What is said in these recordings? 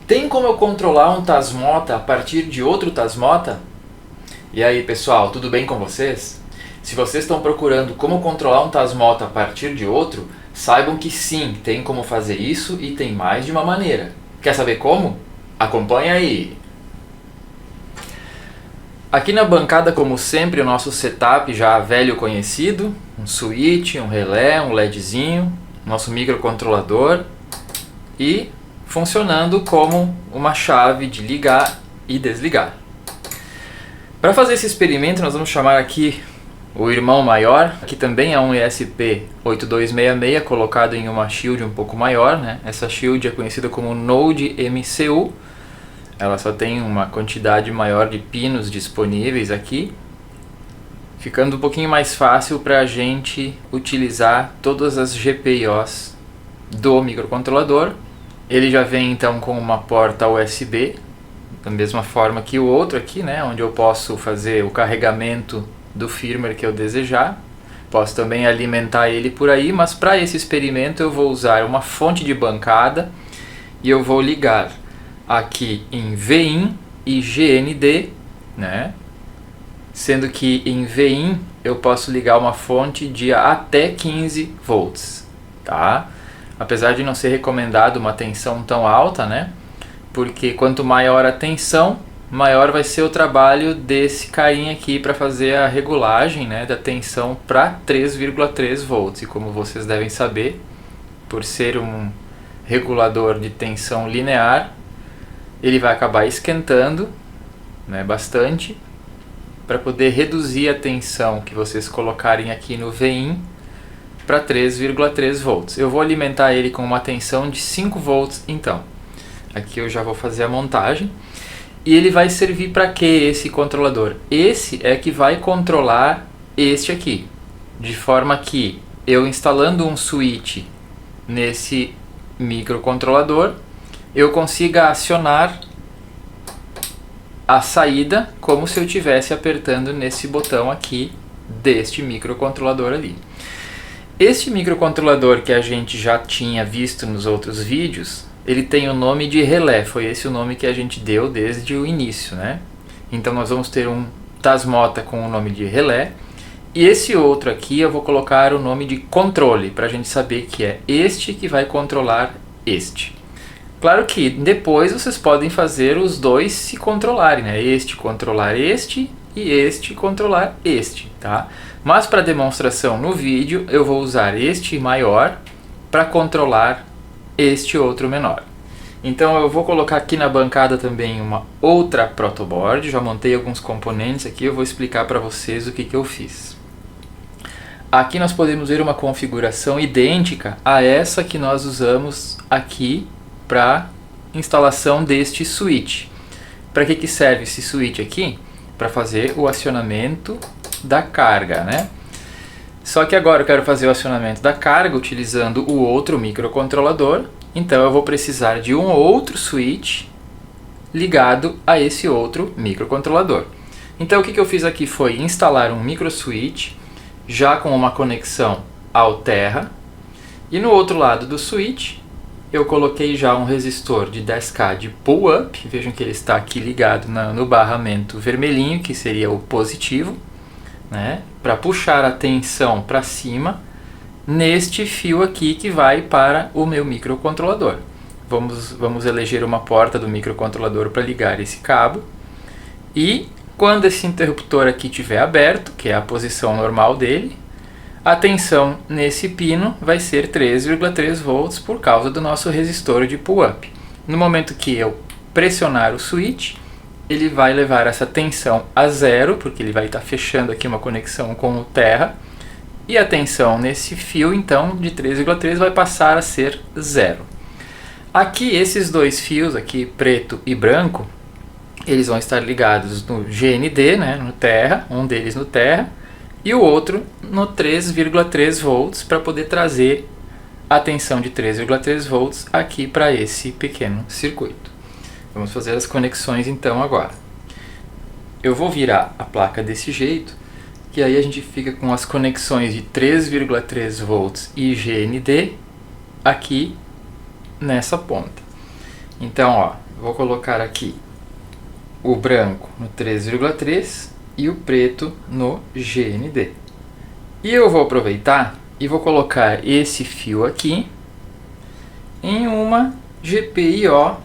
Tem como eu controlar um Tasmota a partir de outro Tasmota? E aí pessoal, tudo bem com vocês? Se vocês estão procurando como controlar um Tasmota a partir de outro, saibam que sim, tem como fazer isso e tem mais de uma maneira. Quer saber como? Acompanha aí! Aqui na bancada, como sempre, o nosso setup já velho conhecido, um switch, um relé, um LEDzinho, nosso microcontrolador e funcionando como uma chave de ligar e desligar. Para fazer esse experimento nós vamos chamar aqui o irmão maior, que também é um ESP8266 colocado em uma shield um pouco maior, né? Essa shield é conhecida como Node MCU. Ela só tem uma quantidade maior de pinos disponíveis aqui, ficando um pouquinho mais fácil para a gente utilizar todas as GPIOs do microcontrolador. Ele já vem então com uma porta USB, da mesma forma que o outro aqui, né, onde eu posso fazer o carregamento do firmware que eu desejar. Posso também alimentar ele por aí, mas para esse experimento eu vou usar uma fonte de bancada e eu vou ligar aqui em VIN e GND, né? Sendo que em VIN eu posso ligar uma fonte de até 15 volts, tá? Apesar de não ser recomendado uma tensão tão alta, né? Porque quanto maior a tensão, maior vai ser o trabalho desse carinha aqui para fazer a regulagem, né, da tensão para 3,3 volts. E como vocês devem saber, por ser um regulador de tensão linear, ele vai acabar esquentando, né, bastante, para poder reduzir a tensão que vocês colocarem aqui no VIN para 3,3 volts. Eu vou alimentar ele com uma tensão de 5 volts então. Aqui eu já vou fazer a montagem. E ele vai servir para que esse controlador? Esse é que vai controlar este aqui. De forma que eu instalando um switch nesse microcontrolador, eu consiga acionar a saída como se eu estivesse apertando nesse botão aqui deste microcontrolador ali. Este microcontrolador que a gente já tinha visto nos outros vídeos, ele tem o nome de relé, foi esse o nome que a gente deu desde o início, né? Então nós vamos ter um Tasmota com o nome de relé, e esse outro aqui eu vou colocar o nome de controle, para a gente saber que é este que vai controlar este. Claro que depois vocês podem fazer os dois se controlarem, né? Este controlar este e este controlar este, tá? Mas para demonstração no vídeo eu vou usar este maior para controlar este outro menor. Então eu vou colocar aqui na bancada também uma outra protoboard, já montei alguns componentes aqui, eu vou explicar para vocês o que eu fiz. Aqui nós podemos ver uma configuração idêntica a essa que nós usamos aqui para instalação deste switch. Para que serve esse switch aqui? Para fazer o acionamento da carga, né? Só que agora eu quero fazer o acionamento da carga utilizando o outro microcontrolador, então eu vou precisar de um outro switch ligado a esse outro microcontrolador. Então o que eu fiz aqui foi instalar um micro switch já com uma conexão Alterra, e no outro lado do switch eu coloquei já um resistor de 10K de pull-up, vejam que ele está aqui ligado no barramento vermelhinho, que seria o positivo, né, para puxar a tensão para cima neste fio aqui que vai para o meu microcontrolador. Vamos eleger uma porta do microcontrolador para ligar esse cabo, e quando esse interruptor aqui estiver aberto, que é a posição normal dele, a tensão nesse pino vai ser 3,3 volts por causa do nosso resistor de pull-up. No momento que eu pressionar o switch, ele vai levar essa tensão a zero, porque ele vai estar fechando aqui uma conexão com o terra, e a tensão nesse fio, então, de 3,3 vai passar a ser zero. Aqui, esses dois fios, aqui preto e branco, eles vão estar ligados no GND, né, no terra, um deles no terra, e o outro no 3,3 volts, para poder trazer a tensão de 3,3 volts aqui para esse pequeno circuito. Vamos fazer as conexões então agora. Eu vou virar a placa desse jeito, que aí a gente fica com as conexões de 3,3 volts e GND aqui nessa ponta. Então, ó, Vou colocar aqui o branco no 3,3 e o preto no GND. E eu vou aproveitar e vou colocar esse fio aqui em uma GPIO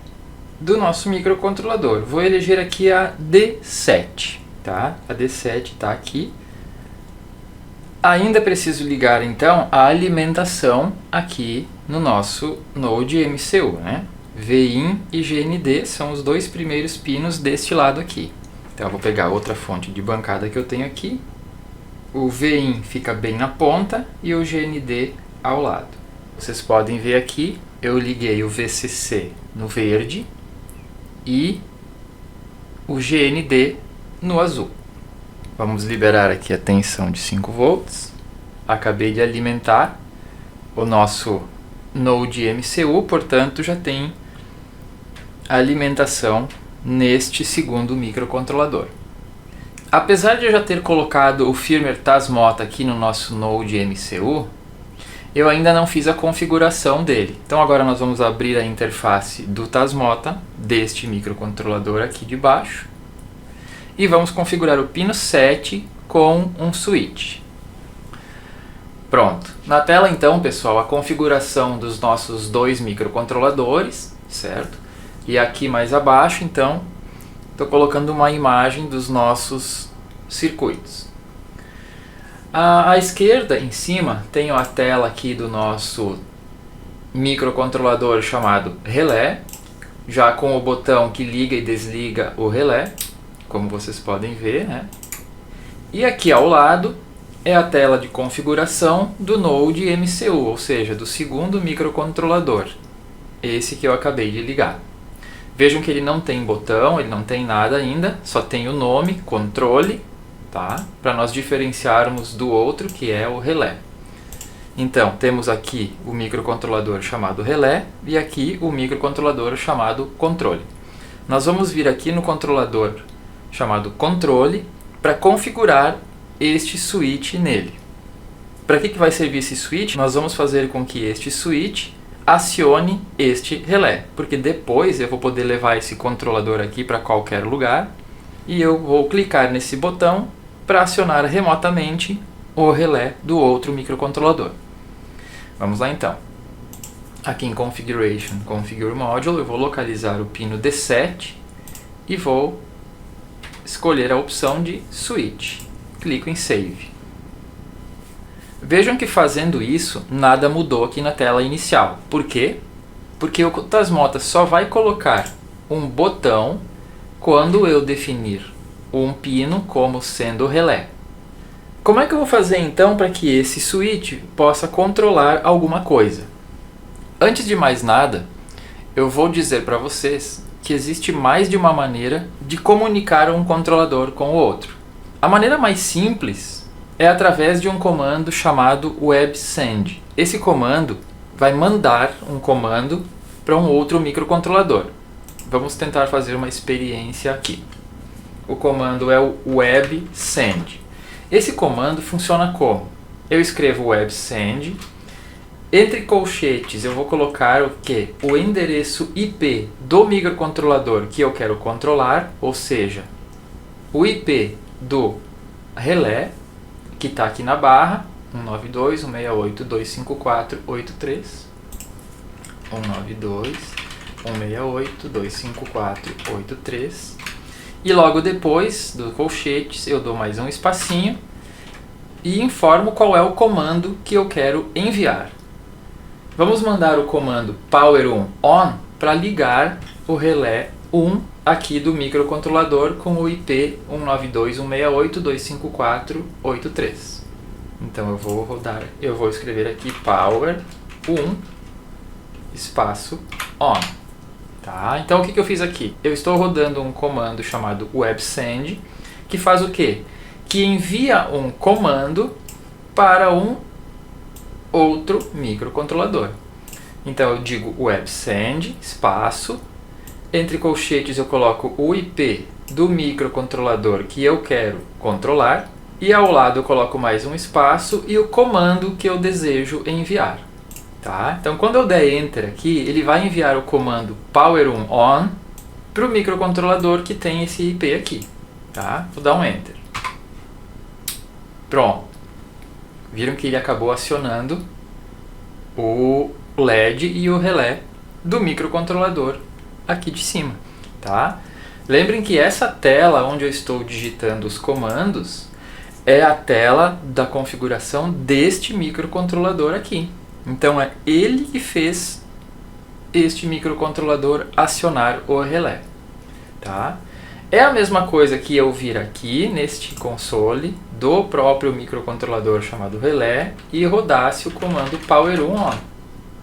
do nosso microcontrolador. Vou eleger aqui a D7, tá? A D7 está aqui. Ainda preciso ligar então a alimentação aqui no nosso Node MCU, né? VIN e GND são os dois primeiros pinos deste lado aqui. Então eu vou pegar outra fonte de bancada que eu tenho aqui. O VIN fica bem na ponta e o GND ao lado. Vocês podem ver aqui, eu liguei o VCC no verde e o GND no azul. Vamos liberar aqui a tensão de 5 volts. Acabei de alimentar o nosso Node MCU, portanto já tem a alimentação neste segundo microcontrolador. Apesar de eu já ter colocado o firmware Tasmota aqui no nosso Node MCU, eu ainda não fiz a configuração dele. Então agora nós vamos abrir a interface do Tasmota, deste microcontrolador aqui de baixo, e vamos configurar o pino 7 com um switch. Pronto. Na tela então, pessoal, a configuração dos nossos dois microcontroladores, certo? E aqui mais abaixo, então, estou colocando uma imagem dos nossos circuitos. À esquerda, em cima, tenho a tela aqui do nosso microcontrolador chamado relé, já com o botão que liga e desliga o relé, como vocês podem ver, né? E aqui ao lado é a tela de configuração do Node MCU, ou seja, do segundo microcontrolador, esse que eu acabei de ligar. Vejam que ele não tem botão, ele não tem nada ainda, só tem o nome, controle, tá? Para nós diferenciarmos do outro, que é o relé. Então, temos aqui o microcontrolador chamado relé e aqui o microcontrolador chamado controle. Nós vamos vir aqui no controlador chamado controle para configurar este switch nele. Para que vai servir esse switch? Nós vamos fazer com que este switch acione este relé, porque depois eu vou poder levar esse controlador aqui para qualquer lugar e eu vou clicar nesse botão para acionar remotamente o relé do outro microcontrolador. Vamos lá então. Aqui em Configuration, Configure Module, eu vou localizar o pino D7 e vou escolher a opção de Switch. Clico em Save. Vejam que fazendo isso, nada mudou aqui na tela inicial. Por quê? Porque o Tasmota só vai colocar um botão quando eu definir um pino como sendo relé. Como é que eu vou fazer então para que esse switch possa controlar alguma coisa? Antes de mais nada, eu vou dizer para vocês que existe mais de uma maneira de comunicar um controlador com o outro. A maneira mais simples é através de um comando chamado websend. Esse comando vai mandar um comando para um outro microcontrolador. Vamos tentar fazer uma experiência aqui. O comando é o websend. Esse comando funciona como? Eu escrevo websend, entre colchetes eu vou colocar o que? O endereço IP do microcontrolador que eu quero controlar, ou seja, o IP do relé, que está aqui na barra, 192.168.254.83, 192.168.254.83, e logo depois do colchetes eu dou mais um espacinho e informo qual é o comando que eu quero enviar. Vamos mandar o comando power1 on para ligar o relé 1 aqui do microcontrolador com o IP 192.168.254.83. Então eu vou escrever aqui power1 espaço on. Tá? Então o que eu fiz aqui? Eu estou rodando um comando chamado websend, que faz o quê? Que envia um comando para um outro microcontrolador. Então eu digo websend, espaço, entre colchetes eu coloco o IP do microcontrolador que eu quero controlar, e ao lado eu coloco mais um espaço e o comando que eu desejo enviar. Tá? Então quando eu der Enter aqui, ele vai enviar o comando power1 on para o microcontrolador que tem esse IP aqui. Tá? Vou dar um Enter. Pronto. Viram que ele acabou acionando o LED e o relé do microcontrolador aqui de cima. Tá? Lembrem que essa tela onde eu estou digitando os comandos é a tela da configuração deste microcontrolador aqui. Então é ele que fez este microcontrolador acionar o relé. Tá? É a mesma coisa que eu vir aqui neste console do próprio microcontrolador chamado relé e rodasse o comando power on.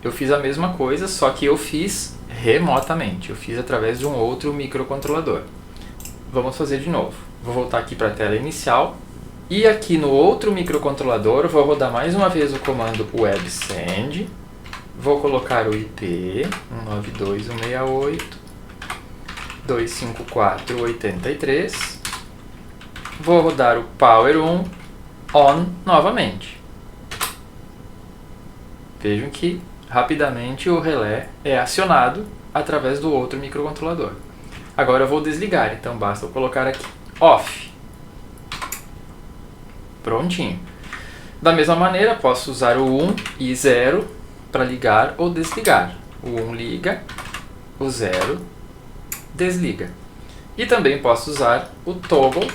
Eu fiz a mesma coisa, só que eu fiz remotamente. Eu fiz através de um outro microcontrolador. Vamos fazer de novo. Vou voltar aqui para a tela inicial. E aqui no outro microcontrolador, vou rodar mais uma vez o comando websend. Vou colocar o IP 192.168.254.83. Vou rodar o power on novamente. Vejam que rapidamente o relé é acionado através do outro microcontrolador. Agora eu vou desligar, então basta eu colocar aqui off. Prontinho. Da mesma maneira, posso usar o 1 e 0 para ligar ou desligar. O 1 liga, o 0 desliga. E também posso usar o toggle,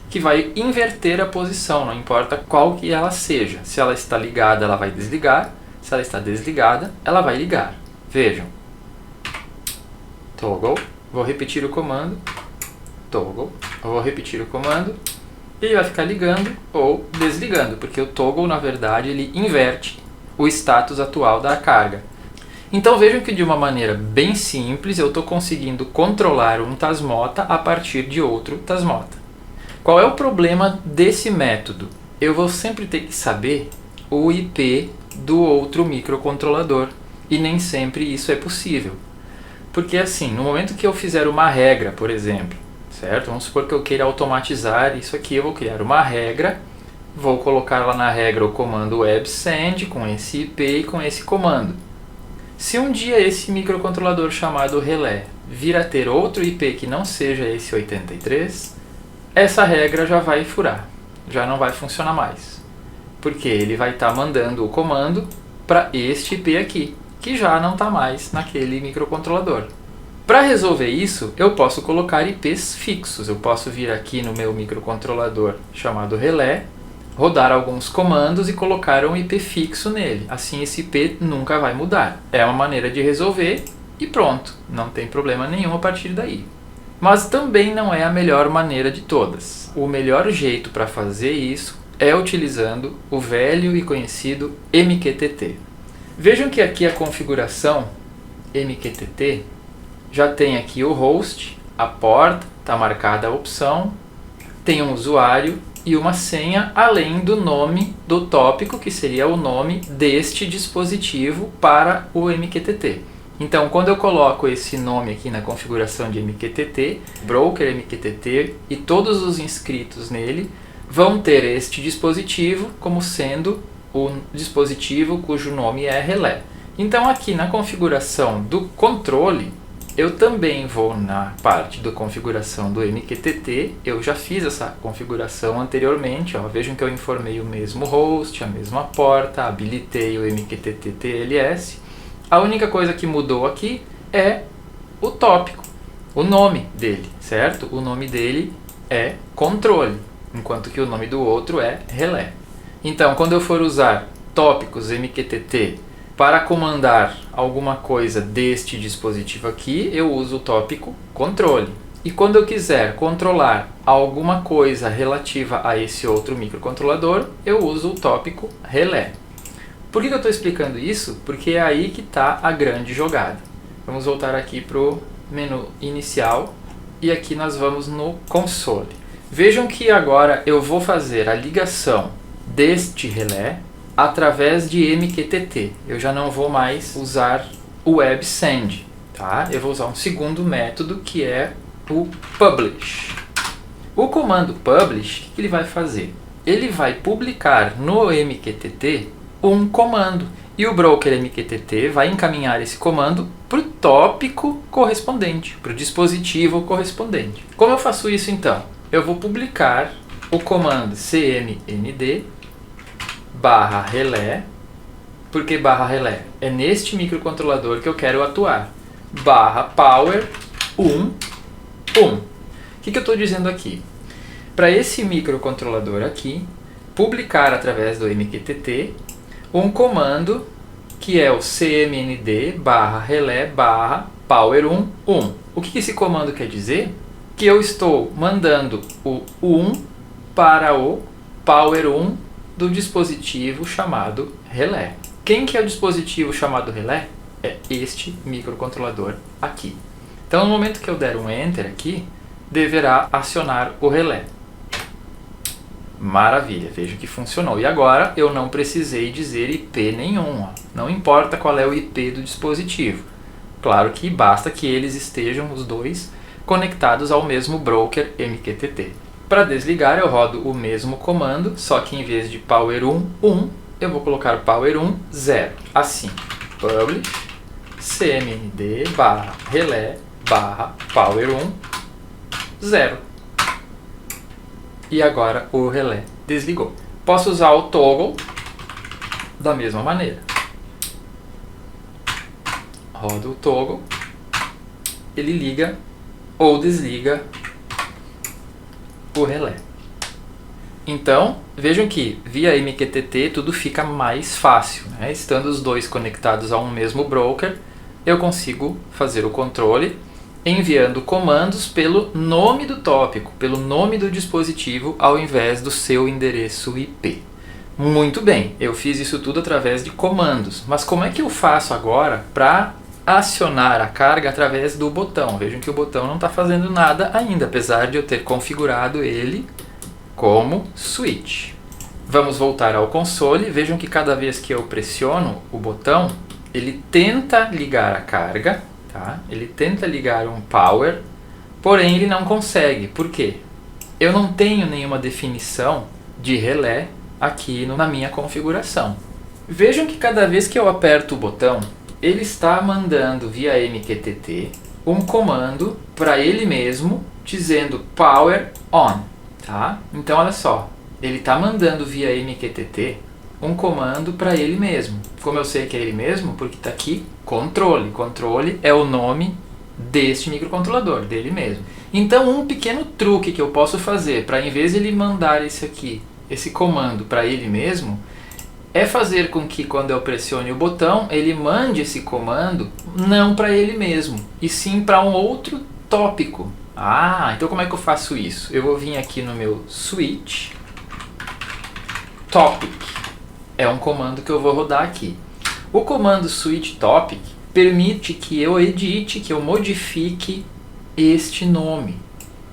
que vai inverter a posição, não importa qual que ela seja. Se ela está ligada, ela vai desligar. Se ela está desligada, ela vai ligar. Vejam. Toggle. Vou repetir o comando. Toggle. Vou repetir o comando. E ele vai ficar ligando ou desligando, porque o toggle, na verdade, ele inverte o status atual da carga. Então vejam que de uma maneira bem simples eu estou conseguindo controlar um Tasmota a partir de outro Tasmota. Qual é o problema desse método? Eu vou sempre ter que saber o IP do outro microcontrolador e nem sempre isso é possível. Porque assim, no momento que eu fizer uma regra, por exemplo, certo? Vamos supor que eu queira automatizar isso aqui, eu vou criar uma regra, vou colocar lá na regra o comando websend com esse IP e com esse comando. Se um dia esse microcontrolador chamado relé vir a ter outro IP que não seja esse 83, essa regra já vai furar, já não vai funcionar mais. Porque ele vai estar mandando o comando para este IP aqui, que já não está mais naquele microcontrolador. Para resolver isso, eu posso colocar IPs fixos. Eu posso vir aqui no meu microcontrolador chamado relé, rodar alguns comandos e colocar um IP fixo nele. Assim esse IP nunca vai mudar. É uma maneira de resolver e pronto, não tem problema nenhum a partir daí. Mas também não é a melhor maneira de todas. O melhor jeito para fazer isso é utilizando o velho e conhecido MQTT. Vejam que aqui a configuração MQTT já tem aqui o host, a porta, está marcada a opção, tem um usuário e uma senha, além do nome do tópico, que seria o nome deste dispositivo para o MQTT. Então, quando eu coloco esse nome aqui na configuração de MQTT, broker MQTT e todos os inscritos nele vão ter este dispositivo como sendo o dispositivo cujo nome é relé. Então, aqui na configuração do controle, eu também vou na parte da configuração do MQTT, eu já fiz essa configuração anteriormente, ó. Vejam que eu informei o mesmo host, a mesma porta, habilitei o MQTT TLS. A única coisa que mudou aqui é o tópico, o nome dele, certo? O nome dele é controle, enquanto que o nome do outro é relé. Então, quando eu for usar tópicos MQTT para comandar alguma coisa deste dispositivo aqui, eu uso o tópico controle. E quando eu quiser controlar alguma coisa relativa a esse outro microcontrolador, eu uso o tópico relé. Por que eu estou explicando isso? Porque é aí que está a grande jogada. Vamos voltar aqui para o menu inicial e aqui nós vamos no console. Vejam que agora eu vou fazer a ligação deste relé através de MQTT. Eu já não vou mais usar o websend, tá? Eu vou usar um segundo método que é o publish. O comando publish, o que ele vai fazer? Ele vai publicar no MQTT um comando. E o broker MQTT vai encaminhar esse comando para o tópico correspondente, para o dispositivo correspondente. Como eu faço isso então? Eu vou publicar o comando cmnd /relé. Por que /relé? É neste microcontrolador que eu quero atuar. /power 1. O que eu estou dizendo aqui? Para esse microcontrolador aqui, publicar através do MQTT um comando que é o cmnd /relé /power 1. O que esse comando quer dizer? Que eu estou mandando o 1 para o power 1 do dispositivo chamado relé. Quem que é o dispositivo chamado relé? É este microcontrolador aqui. Então, no momento que eu der um Enter aqui, deverá acionar o relé. Maravilha, veja que funcionou. E agora eu não precisei dizer IP nenhum. Não importa qual é o IP do dispositivo. Claro que basta que eles estejam, os dois, conectados ao mesmo broker MQTT. Para desligar eu rodo o mesmo comando, só que em vez de power 1, eu vou colocar power 1, 0. Assim, publish cmd /relé /power 1, 0. E agora o relé desligou. Posso usar o toggle da mesma maneira. Rodo o toggle, ele liga ou desliga o relé. Então, vejam que via MQTT tudo fica mais fácil, né? Estando os dois conectados a um mesmo broker, eu consigo fazer o controle enviando comandos pelo nome do tópico, pelo nome do dispositivo, ao invés do seu endereço IP. Muito bem, eu fiz isso tudo através de comandos, mas como é que eu faço agora para acionar a carga através do botão? Vejam que o botão não está fazendo nada ainda, apesar de eu ter configurado ele como switch. Vamos voltar ao console. Vejam que cada vez que eu pressiono o botão, ele tenta ligar a carga, tá? Ele tenta ligar um power, porém ele não consegue. Por quê? Eu não tenho nenhuma definição de relé aqui na minha configuração. Vejam que cada vez que eu aperto o botão, ele está mandando via MQTT um comando para ele mesmo dizendo power on, tá? Então olha só, ele está mandando via MQTT um comando para ele mesmo. Como eu sei que é ele mesmo? Porque está aqui controle. Controle é o nome deste microcontrolador, dele mesmo. Então um pequeno truque que eu posso fazer para, em vez de ele mandar esse comando para ele mesmo, é fazer com que quando eu pressione o botão, ele mande esse comando não para ele mesmo, e sim para um outro tópico. Então como é que eu faço isso? Eu vou vir aqui no meu switch topic. É um comando que eu vou rodar aqui. O comando switch topic permite que eu edite, que eu modifique este nome.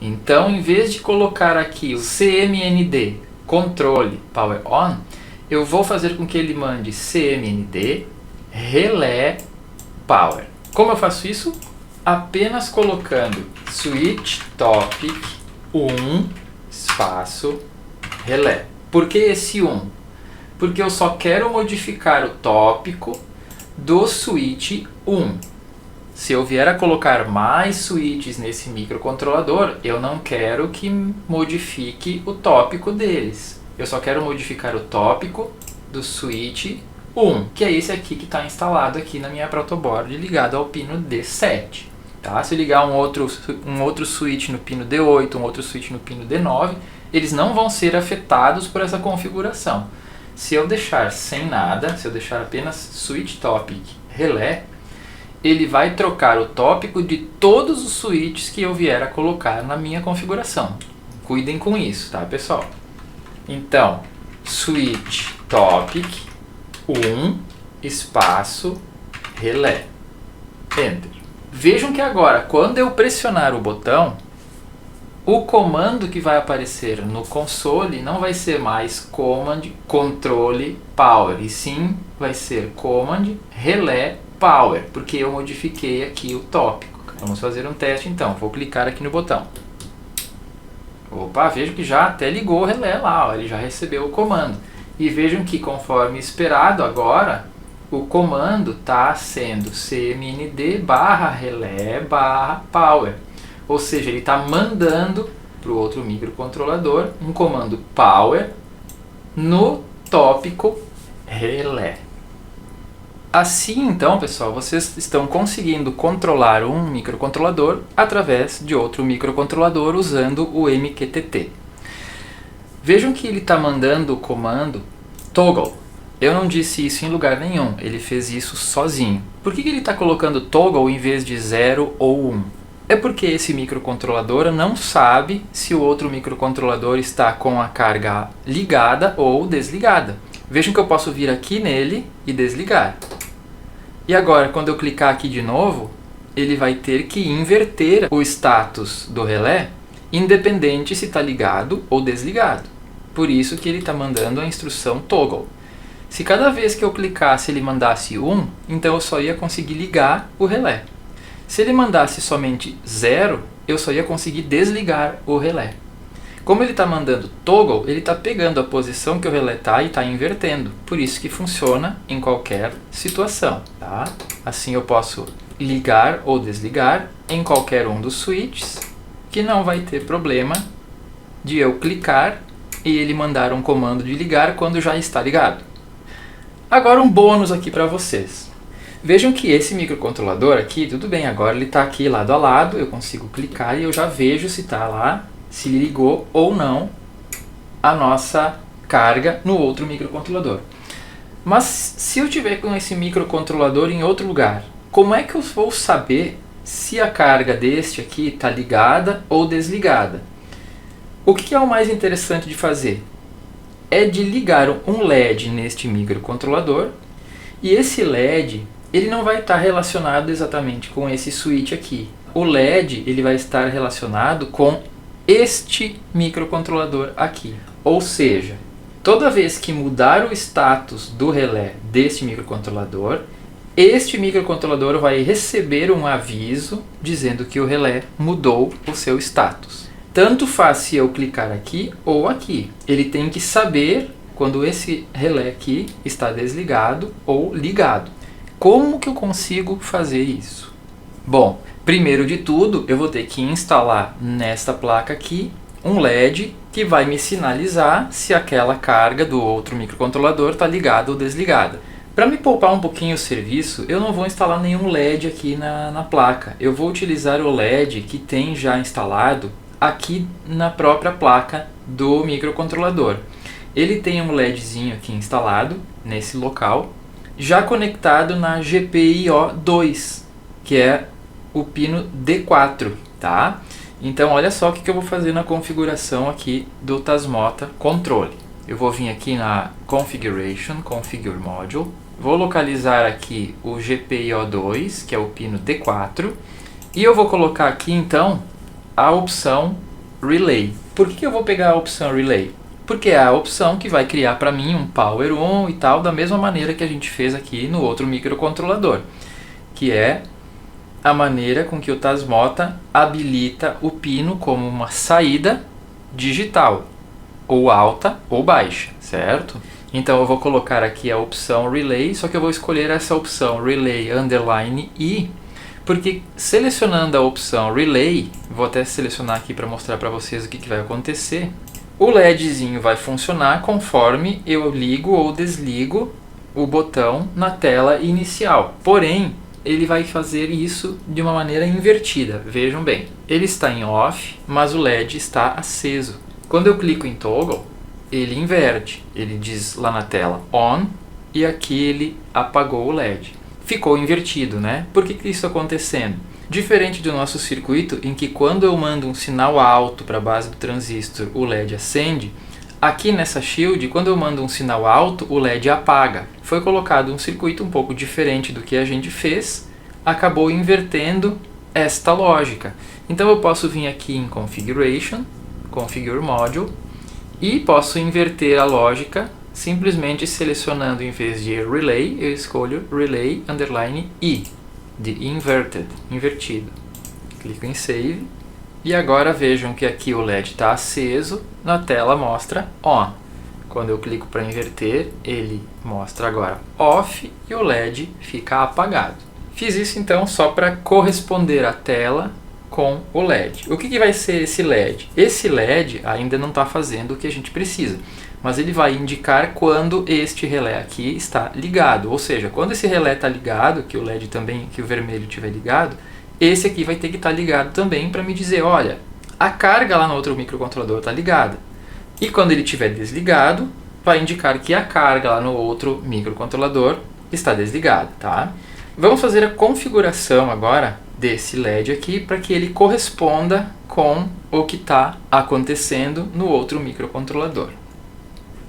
Então, em vez de colocar aqui o cmnd controle power on, eu vou fazer com que ele mande cmnd relé power. Como eu faço isso? Apenas colocando switch topic 1 espaço relé. Por que esse 1? Porque eu só quero modificar o tópico do switch 1. Se eu vier a colocar mais switches nesse microcontrolador, eu não quero que modifique o tópico deles. Eu só quero modificar o tópico do switch 1, que é esse aqui que está instalado aqui na minha protoboard, ligado ao pino D7. Tá? Se eu ligar um outro switch no pino D8, um outro switch no pino D9, eles não vão ser afetados por essa configuração. Se eu deixar sem nada, se eu deixar apenas switch topic relé, ele vai trocar o tópico de todos os switches que eu vier a colocar na minha configuração. Cuidem com isso, tá, pessoal? Então, switch topic 1 espaço relé. Enter. Vejam que agora, quando eu pressionar o botão, o comando que vai aparecer no console não vai ser mais command controle power, e sim vai ser command relé power, porque eu modifiquei aqui o tópico. Vamos fazer um teste então. Vou clicar aqui no botão. Opa, vejam que já até ligou o relé lá, ele já recebeu o comando. E vejam que, conforme esperado agora, o comando está sendo cmnd barra relé barra power. Ou seja, ele está mandando para o outro microcontrolador um comando power no tópico relé. Assim, então, pessoal, vocês estão conseguindo controlar um microcontrolador através de outro microcontrolador usando o MQTT. Vejam que ele está mandando o comando toggle. Eu não disse isso em lugar nenhum, ele fez isso sozinho. Por que ele está colocando toggle em vez de 0 ou 1? É porque esse microcontrolador não sabe se o outro microcontrolador está com a carga ligada ou desligada. Vejam que eu posso vir aqui nele e desligar. E agora, quando eu clicar aqui de novo, ele vai ter que inverter o status do relé, independente se está ligado ou desligado. Por isso que ele está mandando a instrução toggle. Se cada vez que eu clicasse ele mandasse 1, então eu só ia conseguir ligar o relé. Se ele mandasse somente 0, eu só ia conseguir desligar o relé. Como ele está mandando toggle, ele está pegando a posição que o relé está e está invertendo. Por isso que funciona em qualquer situação. Tá? Assim eu posso ligar ou desligar em qualquer um dos switches, que não vai ter problema de eu clicar e ele mandar um comando de ligar quando já está ligado. Agora um bônus aqui para vocês. Vejam que esse microcontrolador aqui, tudo bem, agora ele está aqui lado a lado, eu consigo clicar e eu já vejo se está lá, se ligou ou não a nossa carga no outro microcontrolador. Mas se eu tiver com esse microcontrolador em outro lugar, como é que eu vou saber se a carga deste aqui está ligada ou desligada? O que é o mais interessante de fazer? É de ligar um LED neste microcontrolador e esse LED ele não vai estar relacionado exatamente com esse switch aqui. O LED ele vai estar relacionado com este microcontrolador aqui. Ou seja, toda vez que mudar o status do relé deste microcontrolador, este microcontrolador vai receber um aviso dizendo que o relé mudou o seu status. Tanto faz se eu clicar aqui ou aqui. Ele tem que saber quando esse relé aqui está desligado ou ligado. Como que eu consigo fazer isso? Bom, primeiro de tudo, eu vou ter que instalar nesta placa aqui um LED que vai me sinalizar se aquela carga do outro microcontrolador está ligada ou desligada. Para me poupar um pouquinho o serviço, eu não vou instalar nenhum LED aqui na placa. Eu vou utilizar o LED que tem já instalado aqui na própria placa do microcontrolador. Ele tem um LEDzinho aqui instalado nesse local, já conectado na GPIO 2, que é o pino D4, tá? Então olha só o que eu vou fazer na configuração aqui do Tasmota Controle. Eu vou vir aqui na Configuration, Configure Module, vou localizar aqui o GPIO2, que é o pino D4, e eu vou colocar aqui então a opção Relay. Por que eu vou pegar a opção Relay? Porque é a opção que vai criar para mim um Power On e tal, da mesma maneira que a gente fez aqui no outro microcontrolador, que é a maneira com que o Tasmota habilita o pino como uma saída digital, ou alta ou baixa, certo? Então eu vou colocar aqui a opção Relay, só que eu vou escolher essa opção Relay underline I, porque selecionando a opção Relay, vou até selecionar aqui para mostrar para vocês o que vai acontecer. O LEDzinho vai funcionar conforme eu ligo ou desligo o botão na tela inicial. Porém, ele vai fazer isso de uma maneira invertida. Vejam bem, ele está em off, mas o LED está aceso. Quando eu clico em toggle, ele inverte. Ele diz lá na tela on e aqui ele apagou o LED. Ficou invertido, né? Por que isso está acontecendo? Diferente do nosso circuito, em que quando eu mando um sinal alto para a base do transistor, o LED acende, aqui nessa shield, quando eu mando um sinal alto, o LED apaga. Foi colocado um circuito um pouco diferente do que a gente fez, acabou invertendo esta lógica. Então eu posso vir aqui em Configuration, Configure Module, e posso inverter a lógica, simplesmente selecionando em vez de Relay, eu escolho Relay underline I. De inverted, invertido. Clico em Save e agora vejam que aqui o LED está aceso, na tela mostra On. Quando eu clico para inverter, ele mostra agora off e o LED fica apagado. Fiz isso então só para corresponder a tela com o LED. O que vai ser esse LED? Esse LED ainda não está fazendo o que a gente precisa, mas ele vai indicar quando este relé aqui está ligado. Ou seja, quando esse relé está ligado, que o LED também, que o vermelho estiver ligado, esse aqui vai ter que estar ligado também para me dizer, olha, a carga lá no outro microcontrolador está ligada. E quando ele estiver desligado, vai indicar que a carga lá no outro microcontrolador está desligada, tá? Vamos fazer a configuração agora desse LED aqui para que ele corresponda com o que está acontecendo no outro microcontrolador.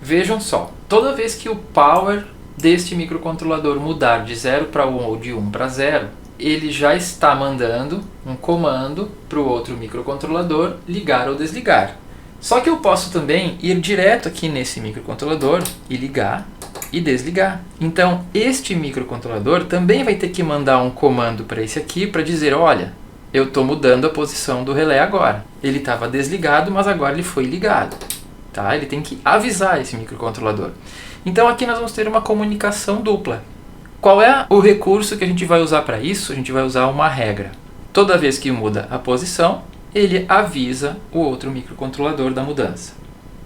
Vejam só, toda vez que o power deste microcontrolador mudar de 0 para 1 ou de 1 para 0, ele já está mandando um comando para o outro microcontrolador ligar ou desligar. Só que eu posso também ir direto aqui nesse microcontrolador e ligar e desligar. Então este microcontrolador também vai ter que mandar um comando para esse aqui para dizer, olha, eu estou mudando a posição do relé agora. Ele estava desligado, mas agora ele foi ligado. Tá? Ele tem que avisar esse microcontrolador. Então aqui nós vamos ter uma comunicação dupla. Qual é o recurso que a gente vai usar para isso? A gente vai usar uma regra. Toda vez que muda a posição, ele avisa o outro microcontrolador da mudança.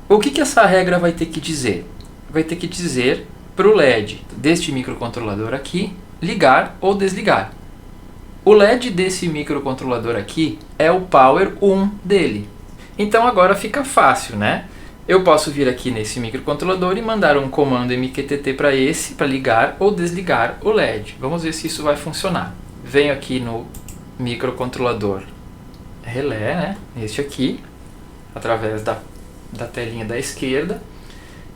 O que essa regra vai ter que dizer? Vai ter que dizer para o LED deste microcontrolador aqui ligar ou desligar. O LED desse microcontrolador aqui é o power 1 dele. Então agora fica fácil, né? Eu posso vir aqui nesse microcontrolador e mandar um comando MQTT para esse, para ligar ou desligar o LED. Vamos ver se isso vai funcionar. Venho aqui no microcontrolador relé, né? Este aqui, através da telinha da esquerda,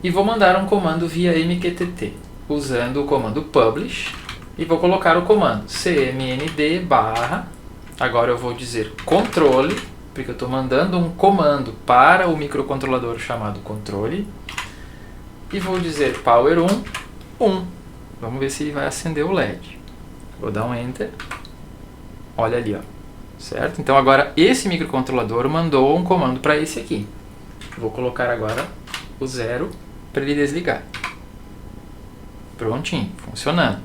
e vou mandar um comando via MQTT, usando o comando publish, e vou colocar o comando cmnd barra, agora eu vou dizer controle, porque eu estou mandando um comando para o microcontrolador chamado controle, e vou dizer power 1. Vamos ver se ele vai acender o LED. Vou dar um enter. Olha ali, ó. Certo? Então agora esse microcontrolador mandou um comando para esse aqui. Vou colocar agora o 0 para ele desligar. Prontinho, funcionando.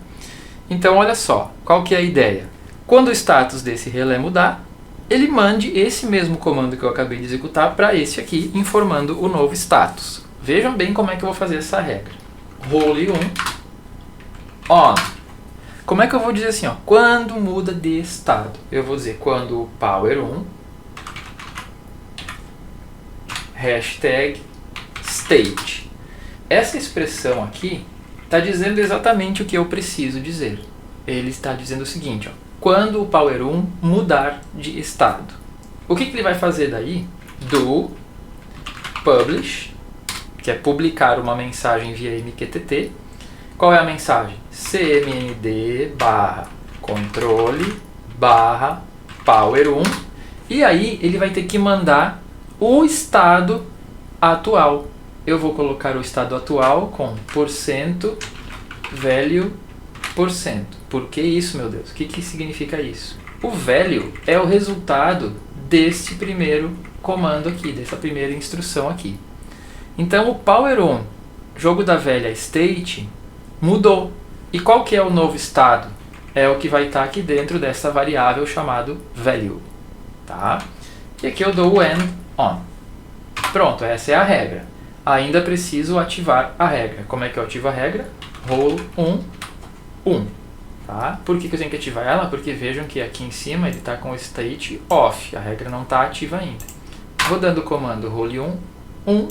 Então olha só, qual que é a ideia? Quando o status desse relé mudar, ele mande esse mesmo comando que eu acabei de executar para esse aqui, informando o novo status. Vejam bem como é que eu vou fazer essa regra. Role 1 on. Como é que eu vou dizer assim, ó? Quando muda de estado? Eu vou dizer quando o power 1 hashtag state. Essa expressão aqui está dizendo exatamente o que eu preciso dizer. Ele está dizendo o seguinte, ó, quando o power 1 mudar de estado. O que ele vai fazer daí? Do publish, que é publicar uma mensagem via MQTT. Qual é a mensagem? cmnd barra controle barra power 1. E aí ele vai ter que mandar o estado atual. Eu vou colocar o estado atual com %value%. Por que isso, meu Deus? O que significa isso? O value é o resultado deste primeiro comando aqui, dessa primeira instrução aqui. Então o power 1, jogo da velha state, mudou. E qual que é o novo estado? É o que vai estar aqui dentro dessa variável chamado value. Tá? E aqui eu dou o end on. Pronto, essa é a regra. Ainda preciso ativar a regra. Como é que eu ativo a regra? Role 1. Tá? Por que eu tenho que ativar ela? Porque vejam que aqui em cima ele está com o state off. A regra não está ativa ainda. Vou dando o comando role 1,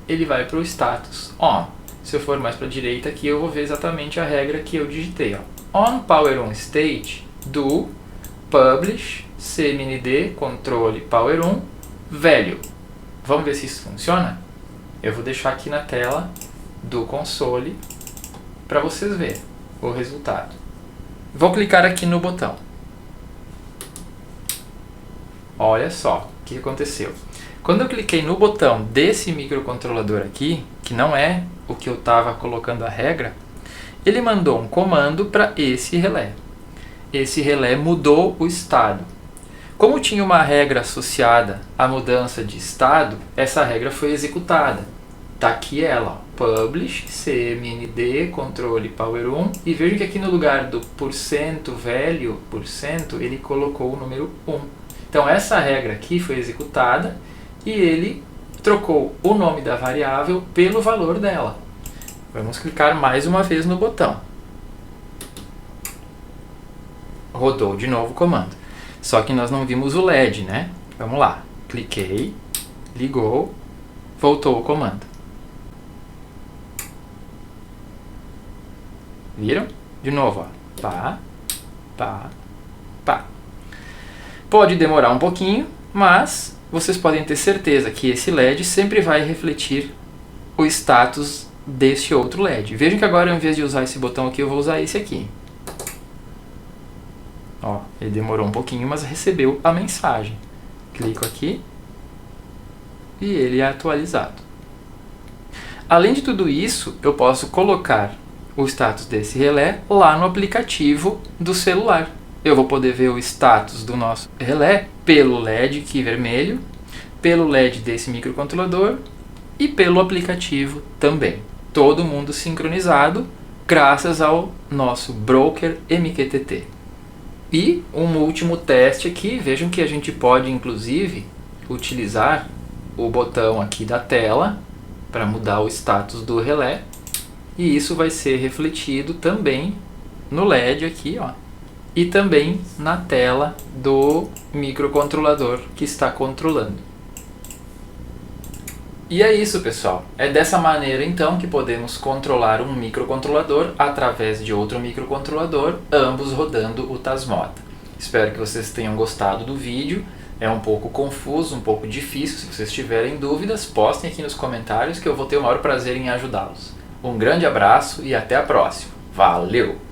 ele vai para o status on. Se eu for mais para a direita aqui, eu vou ver exatamente a regra que eu digitei. Ó. On power 1 state do publish cmnd controle power 1 value. Vamos ver se isso funciona? Eu vou deixar aqui na tela do console para vocês verem o resultado. Vou clicar aqui no botão. Olha só o que aconteceu. Quando eu cliquei no botão desse microcontrolador aqui, que não é o que eu estava colocando a regra, ele mandou um comando para esse relé. Esse relé mudou o estado. Como tinha uma regra associada à mudança de estado, essa regra foi executada. Está aqui ela. Ó. publish, cmnd, controle power 1, e veja que aqui no lugar do %value, ele colocou o número 1. Então essa regra aqui foi executada e ele trocou o nome da variável pelo valor dela. Vamos clicar mais uma vez no botão. Rodou de novo o comando. Só que nós não vimos o LED, né? Vamos lá. Cliquei, ligou, voltou o comando. Viram? De novo, ó. Pá, pá, pá. Pode demorar um pouquinho, mas vocês podem ter certeza que esse LED sempre vai refletir o status desse outro LED. Vejam que agora, ao invés de usar esse botão aqui, eu vou usar esse aqui. Ó, ele demorou um pouquinho, mas recebeu a mensagem. Clico aqui e ele é atualizado. Além de tudo isso, eu posso colocar o status desse relé lá no aplicativo do celular. Eu vou poder ver o status do nosso relé pelo LED aqui vermelho, pelo LED desse microcontrolador e pelo aplicativo também. Todo mundo sincronizado graças ao nosso broker MQTT. E um último teste aqui, vejam que a gente pode inclusive utilizar o botão aqui da tela para mudar o status do relé. E isso vai ser refletido também no LED aqui, ó, e também na tela do microcontrolador que está controlando. E é isso, pessoal. É dessa maneira então que podemos controlar um microcontrolador através de outro microcontrolador, ambos rodando o Tasmota. Espero que vocês tenham gostado do vídeo. É um pouco confuso, um pouco difícil. Se vocês tiverem dúvidas, postem aqui nos comentários que eu vou ter o maior prazer em ajudá-los. Um grande abraço e até a próxima. Valeu!